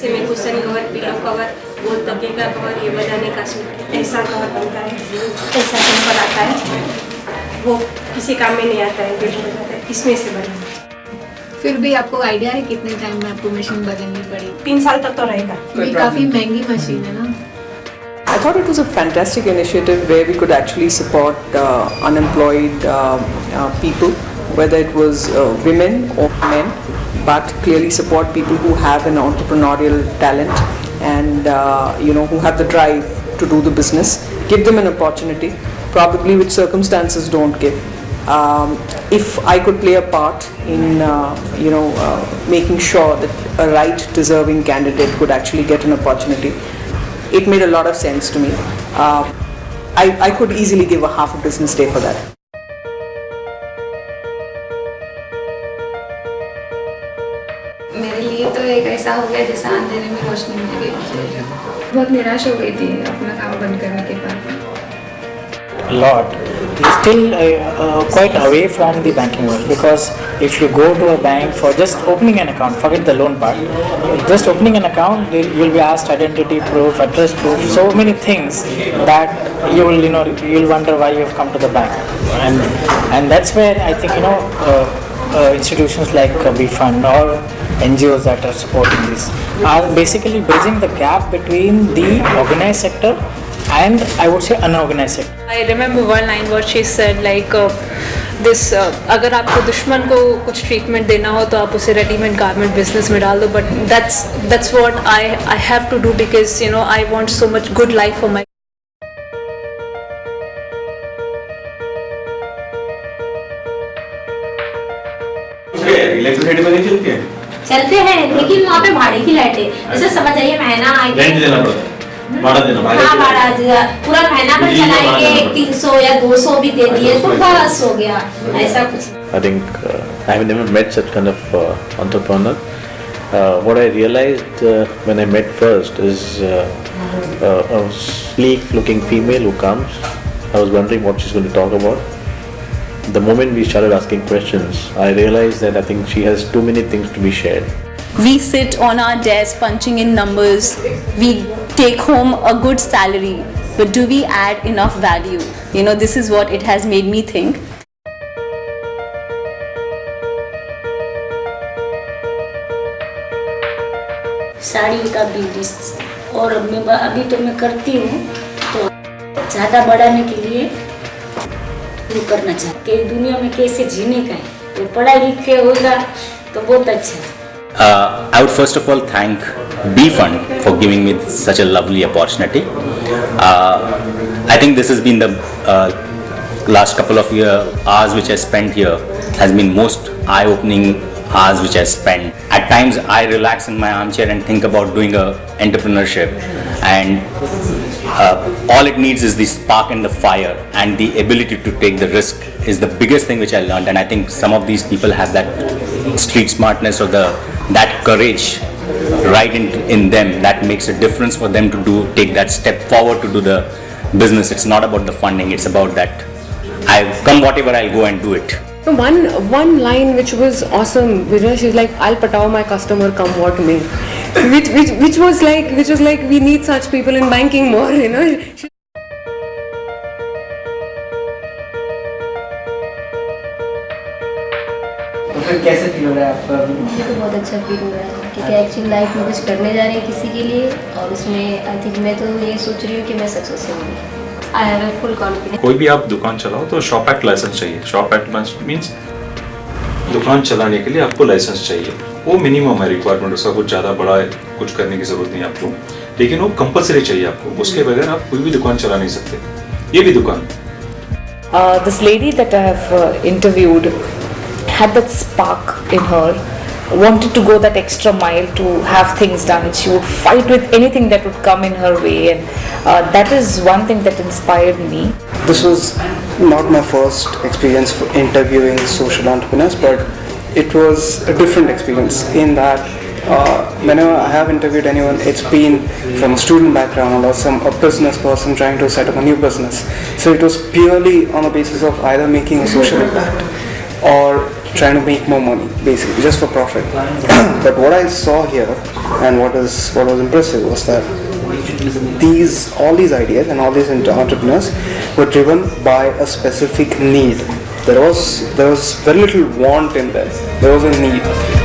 से में cushion cover, pillow cover, गोल तकिए का कवर, ये बजाने का सूट, ऐसा कवर बनता है, ऐसा सिंपल आता है, वो किसी काम में नहीं आता है, गेट बजाता है, इसमें से बना। फिर भी आपको आइडिया है कितने टाइम में आपको मशीन बदलनी पड़ी? 3 साल तक तो रहेगा। ये काफी महंगी मशीन है ना? I thought it was a fantastic initiative where we could actually support unemployed people, whether it was women or men, but clearly support people who have an entrepreneurial talent and who have the drive to do the business. Give them an opportunity, probably which circumstances don't give. If I could play a part in making sure that a right deserving candidate could actually get an opportunity, it made a lot of sense to me. I could easily give a half a business day for that. मेरे लिए तो एक ऐसा हो गया जैसा अंधेरे में रोशनी मिल गई मुझे। बहुत निराश हो गई थी अपना काम बंद करने के बाद। Lot is still quite away from the banking world, because if you go to a bank for just opening an account, forget the loan part, just opening an account, you will be asked identity proof, address proof, so many things that you'll wonder why you have come to the bank, and that's where I think institutions like BFund or NGOs that are supporting this are basically bridging the gap between the organized sector and I would say unorganized sector. I remember one line what she said like अगर आपको दुश्मन को कुछ treatment देना हो तो आप उसे रेडीमेड गारमेंट बिजनेस में डाल दो, but that's what I have to do because I want so much good life for my electricity में नहीं चलती है? चलते हैं लेकिन वहाँ पे भाड़े की लाइट है, जैसे समझ जाइए महीना आएगा रेंट देना पड़ता है, भाड़ा देना पड़ता है। हाँ भाड़ा पूरा महीना भर चलाएंगे, 300 या 200 भी दे दिए तो बस हो गया, ऐसा कुछ। I think I have never met such kind of entrepreneur. What I realized when I met first is a sleek-looking female who comes. I was wondering what she's going to talk about. The moment we started asking questions, I realized that I think she has too many things to be shared. We sit on our desk punching in numbers, we take home a good salary, but do we add enough value? This is what it has made me think. Sari का business और अभी तो मैं करती हूँ, तो ज़्यादा बढ़ाने के लिए वो करना चाहती कि दुनिया में कैसे जीने का है, तो पढ़ाई लिखे होगा तो बहुत अच्छा है। I would first of all thank BFund for giving me such a lovely opportunity. I think this has been the last couple of hours which I spent here has been most eye-opening hours which I spent. At times I relax in my armchair and think about doing a entrepreneurship, and all it needs is the spark and the fire, and the ability to take the risk is the biggest thing which I learned. And I think some of these people have that street smartness or that courage right in them that makes a difference for them to take that step forward to do the business. It's not about the funding, it's about that I come whatever, I'll go and do it. One line which was awesome, she's like, I'll patao my customer come what may, which was like we need such people in banking more, तो फिर कैसे feel हो रहा है आपका? मुझे तो बहुत अच्छा फील हो रहा है क्योंकि एक्चुअली लाइफ में कुछ करने जा रही है किसी के लिए, और उसमें आई थिंक मैं तो ये सोच रही हूँ कि मैं सक्सेस होंगी। I have a full confidence. कोई भी आप दुकान चलाओ तो शॉप एक्ट लाइसेंस चाहिए। शॉप एक्ट मीन्स दुकान चलाने के लिए आपको लाइसेंस चाहिए, वो मिनिमम है रिक्वायरमेंट, उसका कुछ ज़्यादा बड़ा कुछ करने की ज़रूरत नहीं आपको, लेकिन वो कंपलसरी चाहिए आपको, उसके बगैर आप कोई भी दुकान चला नहीं सकते। ये भी दुकान This lady that I have interviewed had that spark in her, wanted to go that extra mile to have things done. She would fight with anything that would come in her way, and that is one thing that inspired me. This was not my first experience for interviewing social entrepreneurs, but it was a different experience in that whenever I have interviewed anyone, it's been from a student background or a business person trying to set up a new business. So it was purely on the basis of either making a social impact or trying to make more money, basically, just for profit. But what I saw here, and what was impressive, was that all these ideas and all these entrepreneurs were driven by a specific need. There was very little want in there. There was a need.